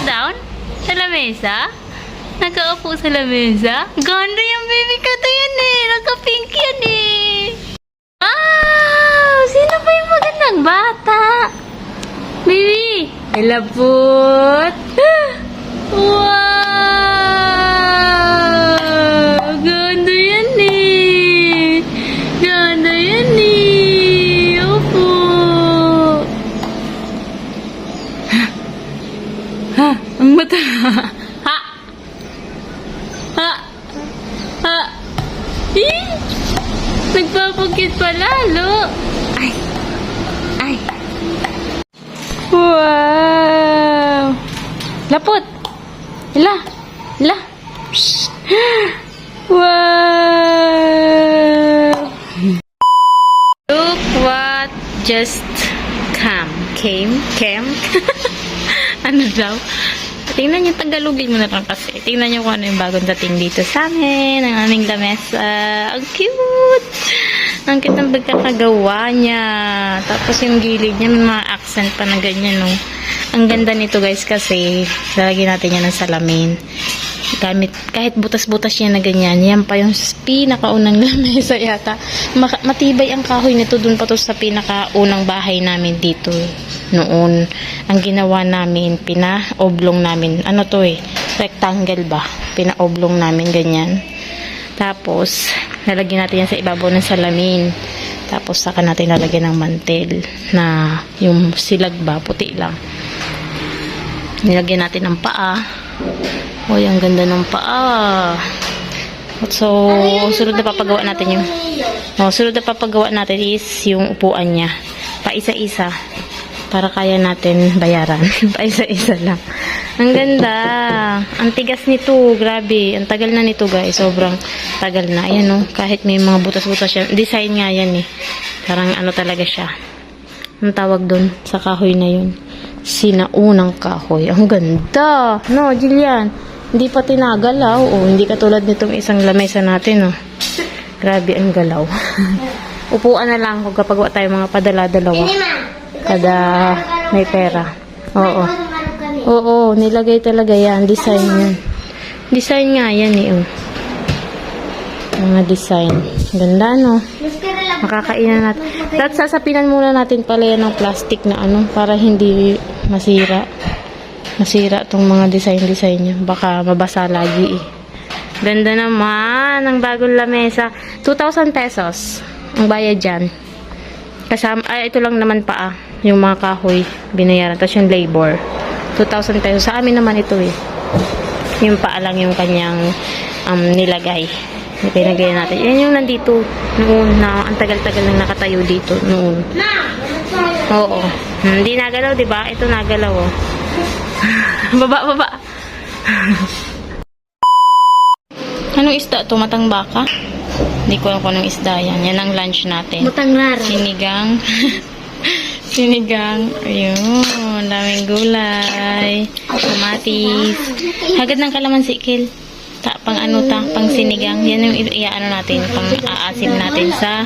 down? Sa lamesa? Nakaupo sa lamesa? Ganda yung baby ko to yan eh. Naka-pink yan eh. Wow! Sino ba yung magandang bata? Baby! I love food. Wow! Ganda yan eh. Ganda yan eh. Opo. Ha? Ang mata. Ha? Ha? Ha? Eh? Nagpapagkit pa lalo. Ay. Ay. Wow. Lapot. Hala. Hala. Psst. Wow. Look what just came. Ano daw? Tingnan niyo, Tagalogin mo na lang kasi. Tingnan niyo kung ano yung bagong dating dito sa amin. Ang aming lamesa. Ang cute! Ang cute ng pagkakagawa niya. Tapos yung gilid niya, may mga accent pa na ganyan, no? Ang ganda nito, guys, kasi lalagyan natin yan ng salamin. Gamit, kahit butas-butas yan na ganyan, yan pa yung pinakaunang lamesa yata. Matibay ang kahoy nito, dun pa to sa pinakaunang bahay namin dito noon. Ang ginawa namin, pina-oblong namin, ano to eh, rectangle ba, pina-oblong namin ganyan. Tapos lalagyan natin yan sa ibabaw ng salamin. Tapos saka natin lalagyan ng mantel na yung silag ba, puti lang. Nilagyan natin ng paa. Uy, ang ganda ng paa. So, sunod na papagawa natin yung sunod na papagawa natin is yung upuan niya. Paisa-isa. Para kaya natin bayaran. Paisa-isa lang. Ang ganda. Ang tigas nito. Grabe. Ang tagal na nito, guys. Sobrang tagal na. Ayan, no. Kahit may mga butas-butas siya. Design nga yan, eh. Parang ano talaga siya. Ang tawag doon sa kahoy na yun. Sinaunang kahoy. Ang ganda. No, Jillian. Hindi pa tinagalaw. Oh, hindi katulad nitong isang lamesa natin, oh. Grabe ang galaw. Upuan na lang kung kapag tayo mga padala-dalawa. Kada may pera. Oo. Oo, nilagay talaga yan. Design yan. Design nga yan, eh, oh. Mga design. Ganda, no? Makakainan natin. At sasapinan muna natin pala yan ng plastic na ano, para hindi masira. Masira tong mga design niya. Baka mabasa lagi, eh. Ganda naman ang bagong lamesa. 2,000 pesos ang bayad dyan. Kasama, ito lang naman pa, yung mga kahoy binayaran. Tapos yung labor. 2,000 pesos. Sa amin naman ito, eh. Yung paa lang yung kanyang nilagay. Pinagay natin. Yan yung nandito noon na ang tagal-tagal nang nakatayo dito noon. Oo. Hindi nagalaw, di ba? Ito nagalaw, oh. Baba. Anong isda to? Matangbaka? Hindi ko alam kung anong isda yan. Yan ang lunch natin. Matanglaro. Sinigang. Sinigang. Ayun. Daming gulay. Kamatis. Hagad ng kalamansi, Kil. Pang ano ta? Pang sinigang. Yan yung iaano natin. Pang aasim natin sa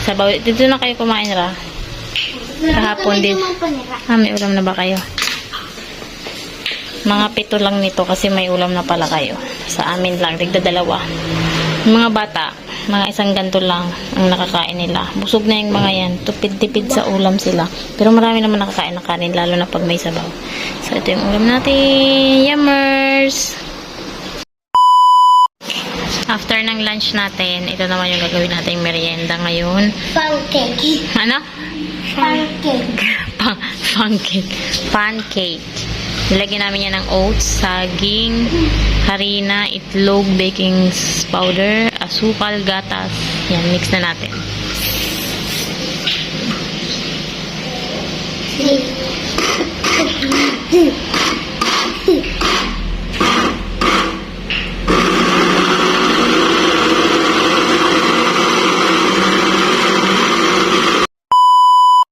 sabaw. Dito na kayo kumain, Ra. Kahapon din. May ulam na ba kayo? Mga 7 lang nito kasi may ulam na pala kayo. Sa amin lang, tigdadalawa. Mga bata, mga isang ganto lang ang nakakain nila. Busog na yung mga yan. Tupid-tipid sa ulam sila. Pero marami naman nakakain ng kanin, lalo na pag may sabaw. So, ito yung ulam natin. Yummers! After ng lunch natin, ito naman yung gagawin nating merienda ngayon. Pancake. Ano? Pancake. Pancake. Nilagyan namin yan ng oats, saging, harina, itlog, baking powder, asukal, gatas. Yan, mix na natin.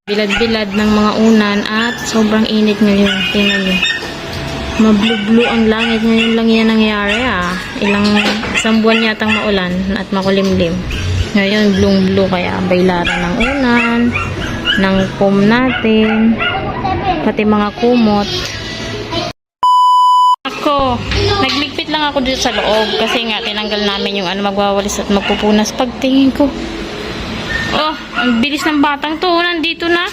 Bilad-bilad ng mga unan at sobrang init ngayon. Tingnan nyo. Mablu-blue ang langit. Ngayon lang yan nangyari, ah. Isang buwan yatang maulan at makulimlim. Ngayon, blue-blue kaya baylaran ng unan, ng foam natin, pati mga kumot. ko. Nagligpit lang ako dito sa loob kasi nga tinanggal namin yung magwawalis at magpupunas. Pagtingin ko, oh, ang bilis ng batang to. Nandito na.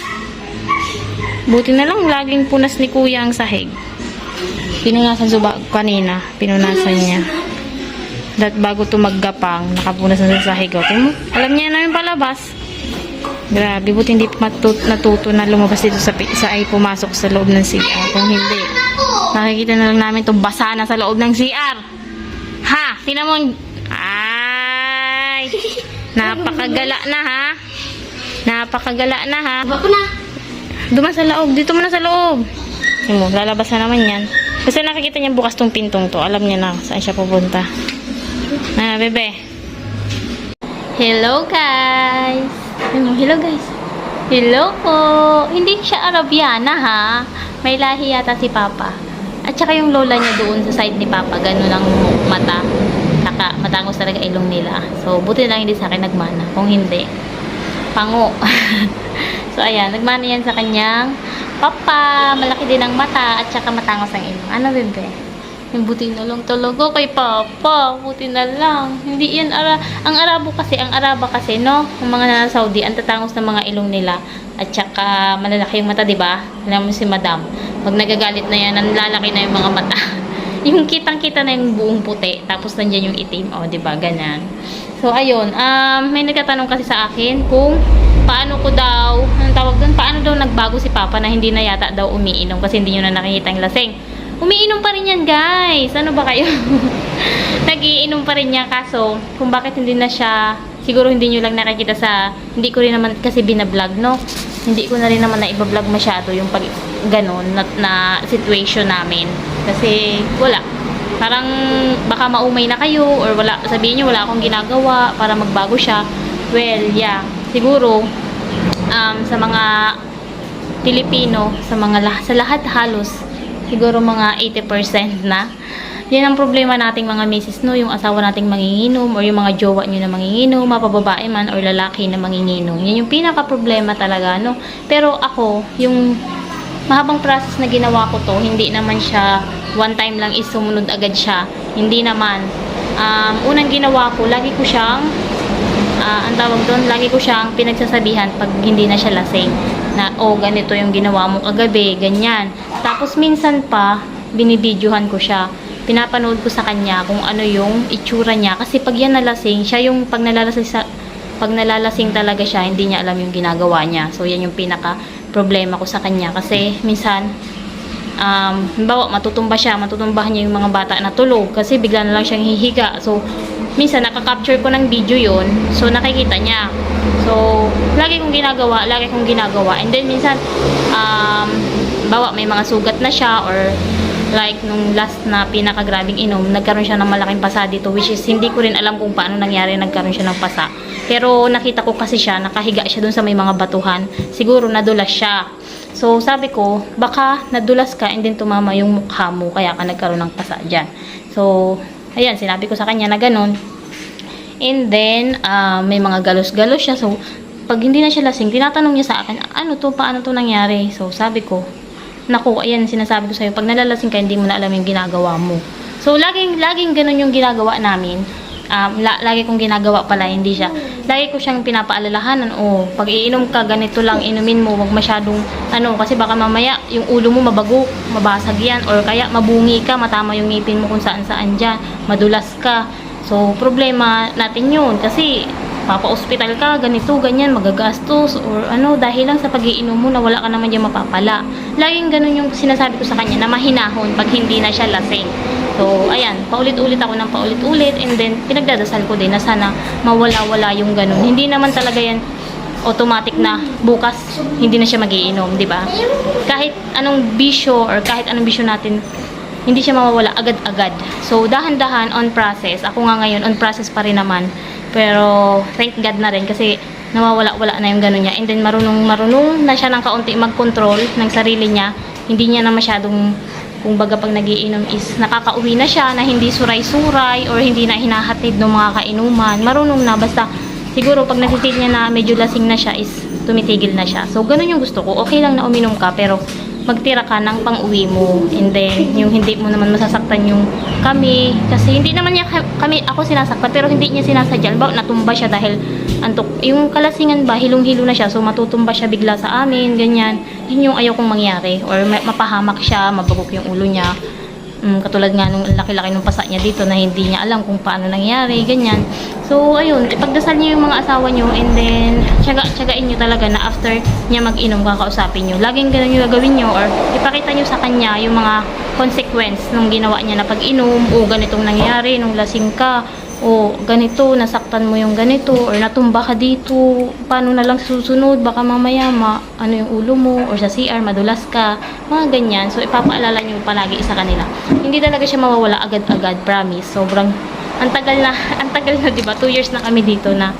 Buti na lang laging punas ni kuya ang sahig. Pinunasan suba kanina. Pinunasan niya. That bago to maggapang, nakapunas na sa sahig. Okay mo? Alam niya na yung palabas. Grabe, buti hindi natuto na lumabas dito sa ay pumasok sa loob ng CR. Kung hindi, nakikita na lang namin itong basa na sa loob ng CR. Ha? Tingnan mo. Ay! Napakagala na ha? Napakagala na ha? Bako na. Duman sa loob. Dito mo na sa loob. Tingnan mo, lalabas na naman yan. Kasi nakikita niya bukas tong pintong to. Alam niya na saan siya pupunta. Na, bebe. Hello guys! Hello guys! Hello po! Hindi siya Arabiana ha. May lahi yata si Papa. At saka yung lola niya doon sa side ni Papa, ganun ang mata. Matangos talaga ilong nila. So, buti lang hindi sa akin nagmana. Kung hindi, pango. So, ayan. Nagmana yan sa kanyang Papa. Malaki din ang mata at saka matangos ang ilong. Ano, bebe? Yung buti na lang talaga kay Papa. Buti na lang. Hindi yan ang Araba kasi, no? Ang mga nasa Saudi, ang tatangos ng mga ilong nila. At saka malalaki yung mata, 'di ba? Alam mo si Madam, pag nagagalit na yan, nanlalaki na yung mga mata. Yung kitang-kita na yung buong puti, tapos nandiyan yung itim, 'di ba? Ganyan. So ayun, may nagtatanong kasi sa akin kung paano ko daw, anong tawag doon? Paano daw nagbago si Papa na hindi na yata daw umiinom kasi hindi niyo na nakikita yung lasing. Umiinom pa rin yan, guys. Ano ba kayo? Nag-iinom pa rin niya. Kaso, kung bakit hindi na siya, siguro hindi nyo lang nakikita sa, hindi ko rin naman kasi binablog, no? Hindi ko na rin naman na ibablog masyado yung pag, ganon, na situation namin. Kasi, wala. Parang, baka maumay na kayo, or wala, sabihin nyo, wala akong ginagawa para magbago siya. Well, yeah. Siguro, sa mga Pilipino, sa lahat halos, siguro mga 80% na. Yan ang problema nating mga misis, no? Yung asawa nating manginginom or yung mga jowa nyo na manginginom, mapababae man or lalaki na manginginom. Yan yung pinaka-problema talaga, no? Pero ako, yung mahabang process na ginawa ko to, hindi naman siya one time lang is sumunod agad siya. Hindi naman. Unang ginawa ko, lagi ko siyang ang tawag doon, lagi ko siyang pinagsasabihan pag hindi na siya lasing na, ganito yung ginawa mo kagabi, ganyan. Tapos minsan pa, binibidyohan ko siya. Pinapanood ko sa kanya kung ano yung itsura niya. Kasi pag yan nalasing, siya yung pag nalalasing talaga siya, hindi niya alam yung ginagawa niya. So, yan yung pinaka problema ko sa kanya. Kasi minsan, halimbawa, matutumbahan niya yung mga bata na tulog. Kasi bigla na lang siyang hihiga. So, minsan nakaka-capture ko ng video yun, so nakikita niya. So, lagi kong ginagawa. And then minsan, bawa may mga sugat na siya, or like nung last na pinakagrabing inom, nagkaroon siya ng malaking pasa dito, which is hindi ko rin alam kung paano nangyari nagkaroon siya ng pasa. Pero nakita ko kasi siya, nakahiga siya dun sa may mga batuhan. Siguro nadulas siya. So, sabi ko, baka nadulas ka and then tumama yung mukha mo, kaya ka nagkaroon ng pasa dyan. So, ayan, sinabi ko sa kanya na ganun. And then, may mga galos-galos siya. So, pag hindi na siya lasing, tinatanong niya sa akin, paano to nangyari? So, sabi ko, naku, ayan, sinasabi ko sa'yo, pag nalalasing ka, hindi mo na alam yung ginagawa mo. So, laging ganun yung ginagawa namin. Lagi kong ginagawa pala, hindi siya. Lagi ko siyang pinapaalalahanan, pag iinom ka, ganito lang, inumin mo, wag masyadong, kasi baka mamaya, yung ulo mo mabago, mabasag yan, or kaya mabungi ka, matama yung ngipin mo kung saan-saan dyan, madulas ka. So, problema natin yun, kasi, papa-hospital ka, ganito, ganyan, magagastos, or dahil lang sa pag-iinom mo na wala ka naman dyan mapapala. Laging ganun yung sinasabi ko sa kanya, na mahinahon pag hindi na siya lasing. So, ayan, paulit-ulit ako ng paulit-ulit, and then, pinagdadasal ko din na sana mawala-wala yung ganun. Hindi naman talaga yan automatic na bukas hindi na siya magiinom, di ba? Kahit anong bisyo or kahit anong bisyo natin, hindi siya mawawala agad-agad. So, dahan-dahan, on process. Ako nga ngayon, on process pa rin naman. Pero, thank God na rin kasi nawawala-wala na yung gano'n niya. And then, marunong na siya ng kaunti mag-control ng sarili niya. Hindi niya na masyadong, kung baga pag nagiinom is nakakauwi na siya na hindi suray-suray or hindi na hinahatid ng mga kainuman. Marunong na, basta siguro pag nasisid niya na medyo lasing na siya is tumitigil na siya. So, ganun yung gusto ko. Okay lang na uminom ka, pero magtira ka ng pang-uwi mo. And then, yung hindi mo naman masasaktan yung kami. Kasi hindi naman niya ako sinasaktan, pero hindi niya sinasadya. Halimbawa, natumba siya dahil antok. Yung kalasingan ba, hilong-hilo na siya, so matutumba siya bigla sa amin, ganyan. Yun yung ayaw kong mangyari. Or mapahamak siya, mabagok yung ulo niya. Katulad nga nung laki-laki ng pasa niya dito na hindi niya alam kung paano nangyari, ganyan. So, ayun, ipagdasal niyo yung mga asawa niyo, and then, tsagain niyo talaga na after niya mag-inom, kakausapin niyo. Laging ganun yung gagawin niyo, or ipakita niyo sa kanya yung mga consequence nung ginawa niya na pag-inom, o ganitong nangyari nung lasing ka, o ganito, nasaktan mo yung ganito, or natumba ka dito, paano na lang sa susunod, baka mamaya ano yung ulo mo, or sa CR, madulas ka, mga ganyan. So, ipapaalala niyo palagi sa kanila. Hindi talaga siya mawawala agad-agad, promise. Sobrang, ang tagal na, diba, 2 years na kami dito na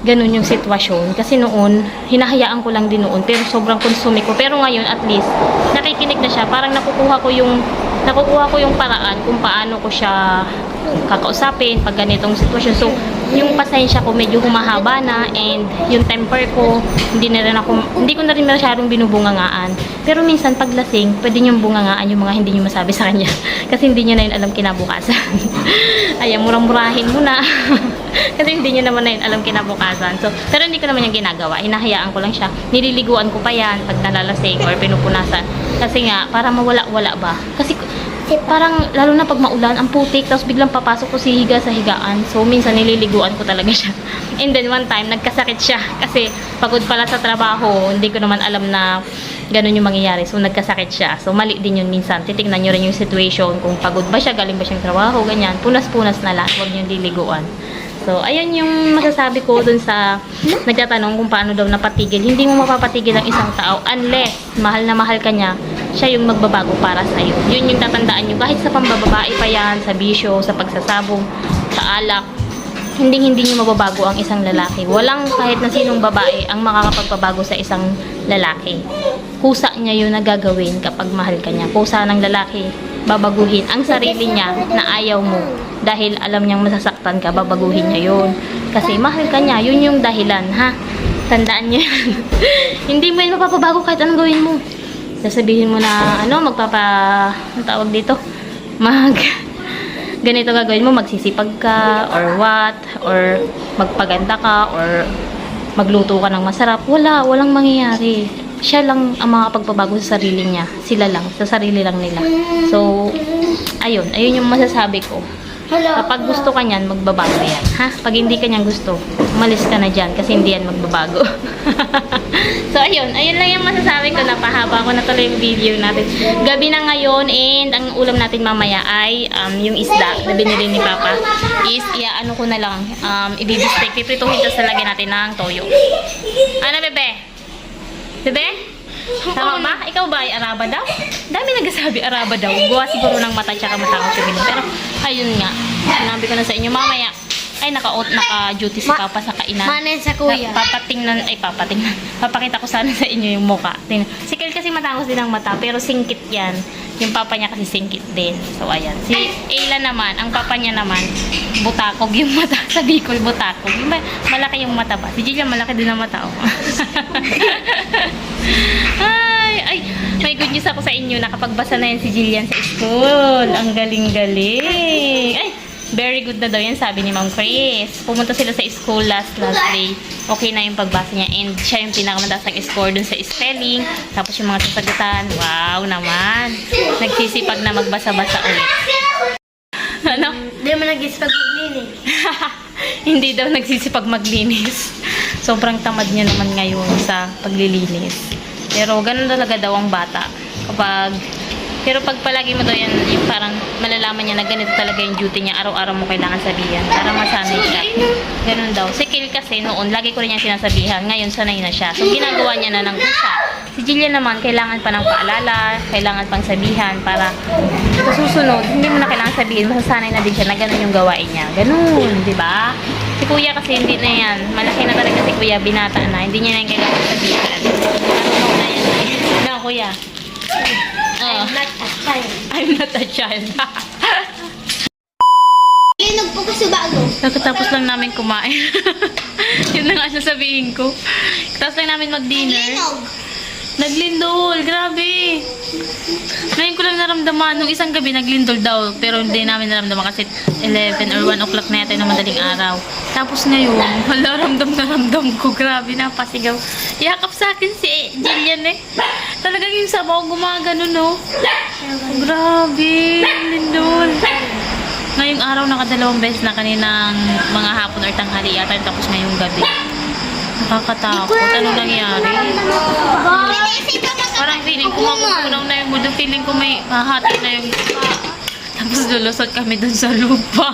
ganun yung sitwasyon. Kasi noon, hinahayaan ko lang din noon, pero sobrang konsume ko. Pero ngayon, at least, nakikinig na siya. Parang nakukuha ko yung paraan kung paano ko siya kakausapin pag ganitong sitwasyon. So, yung pasensya ko medyo humahaba na, and yung temper ko, hindi ko na rin masyadong binubungangaan. Pero minsan, pag lasing, pwede niyong bungangaan yung mga hindi niyo masabi sa kanya. Kasi hindi niya na yun alam kinabukasan. Ayan, murang-murahin mo na. Kasi hindi niya naman na yun alam kinabukasan. So, pero hindi ko naman yung ginagawa. Hinahayaan ko lang siya. Nililiguan ko pa yan pag nalalasing or pinupunasan. Kasi nga, para mawala-wala ba? Kasi parang, lalo na pag maulan, ang putik, tapos biglang papasok ko si higa sa higaan. So, minsan nililiguan ko talaga siya. And then, one time, nagkasakit siya. Kasi, pagod pala sa trabaho, hindi ko naman alam na ganun yung mangyayari. So, nagkasakit siya. So, mali din yun minsan. Titignan nyo rin yung situation, kung pagod ba siya, galing ba siyang trabaho, ganyan. Punas-punas na lang, huwag nyo liliguan. So, ayun yung masasabi ko dun sa nagtatanong kung paano daw napatigil. Hindi mo mapapatigil ang isang tao unless mahal na mahal ka niya, siya yung magbabago para sa'yo. Yun yung tatandaan nyo. Kahit sa pambababae pa yan, sa bisyo, sa pagsasabong, sa alak, hindi nyo mababago ang isang lalaki. Walang kahit na sinong babae ang makakapagpabago sa isang lalaki. Kusa niya yun na gagawin kapag mahal ka niya. Kusa ng lalaki, babaguhin ang sarili niya na ayaw mo. Dahil alam niyang masasaktan ka, babaguhin niya yun. Kasi mahal ka niya, yun yung dahilan, ha? Tandaan niyo yan. Hindi mo yun mapapabago kahit anong gawin mo. Sasabihin mo na, ang tawag dito? Ganito gagawin mo, magsisipag ka, or what, or magpaganda ka, or magluto ka ng masarap. Walang mangyayari. Siya lang ang makapagpabago sa sarili niya. Sila lang, sa sarili lang nila. So, ayun yung masasabi ko. Kapag gusto ka niyan, magbabago yan. Ha? Pag hindi ka niyan gusto, umalis ka na dyan kasi hindi yan magbabago. So, ayun lang yung masasabi ko. Napahaba ko na tuloy yung video natin. Gabi na ngayon, and ang ulam natin mamaya ay yung isda na binili ni Papa. Is, ano ko na lang, ibibistek. Piprituhin ito sa lagyan natin ng toyo. Ano, bebe? Bebe? Tama ba? Ikaw ba ay araba daw? Dami nagsasabi araba daw. Gawa siguro ng mata tsaka matangos yung bilog. Pero, ayun nga. Sinabi ko na sa inyo mamaya. Ay, naka-duty si Papa sa kainan. Manen sa kuya. Papatingnan. Papakita ko sana sa inyo yung muka. Tingnan. Si Kel kasi matangos din ang mata, pero singkit yan. Yung Papa niya kasi singkit din. So, ayan. Si Ayla naman, ang Papa niya naman, butakog yung mata. Sa Bicol, butakog. Yung malaki yung mata ba? Si Jillian, malaki din ang mata. Oh. Ay, may good news ako sa inyo. Nakapagbasa na yan si Jillian sa school. Ang galing-galing. Ay, very good na daw yan, sabi ni Ma'am Chris. Pumunta sila sa school last day. Okay na yung pagbasa niya. And siya yung pinakamataas ng score dun sa spelling. Tapos yung mga sasagutan. Wow naman. Nagsisipag na magbasa-basa ulit. Ano? Hindi mo nag-isipag maglinis. Hindi daw nagsisipag maglinis. Sobrang tamad niya naman ngayon sa paglilinis. Pero ganun talaga daw ang bata. Pero pag palagi mo daw yan, yung parang malalaman niya na ganito talaga yung duty niya, araw-araw mo kailangan sabihan para masanay siya. Ganun daw. Si Kil kasi noon, lagi ko rin niya sinasabihan, ngayon sanay na siya. So ginagawa niya na ng kusa. Si Jillian naman, kailangan pa ng paalala, kailangan pang sabihan para sa susunod, hindi mo na kailangan sabihin, masasanay na din siya na ganun yung gawain niya. Ganun, di ba? Si Kuya kasi hindi na yan. Malaki na talaga si Kuya, binata na. Hindi niya na yung kailangan sabihan. Ano na yan eh. No, Kuya. I'm not a child. I'm not a child. Linog po ko sa bago. Nakatapos lang namin kumain. Yun na nga sasabihin ko. Tapos lang namin mag-dinner. Linog. Naglindol, grabe. Ngayon ko lang naramdaman, nung isang gabi naglindol daw, pero hindi namin naramdaman kasi 11 or 1 o'clock na yata ng madaling araw. Tapos ngayon, wala, ramdam na ramdam ko, grabe, napasigaw. Yakap sa akin si Jillian eh. Talagang yung sabaw gumagano, no? Grabe, lindol. Ngayong araw, nakadalawang beses na kaninang mga hapon or tanghali yata, tapos ngayong gabi. Nakakatakot. Ano nangyari? Parang feeling ko mapupunaw na yung mundo. Feeling ko may hahati na yung lupa. Tapos lulusot kami dun sa lupa.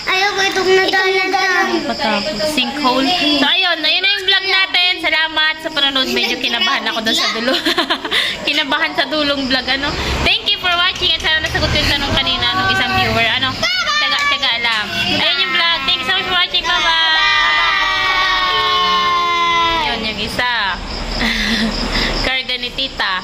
Ayoko itong nadala. Patakot. Sinkhole. So ayun na yung vlog natin. Salamat sa panonood. Medyo kinabahan ako dun sa dulo. Kinabahan sa dulong vlog. Ano? Thank you for watching. At sana nasagot ko yung tanong kanina nung isang viewer. Ano? Tsaga lang. Ayun yung vlog. Thanks so much for watching. Bye-bye! Yun yung isa. Karga ni tita.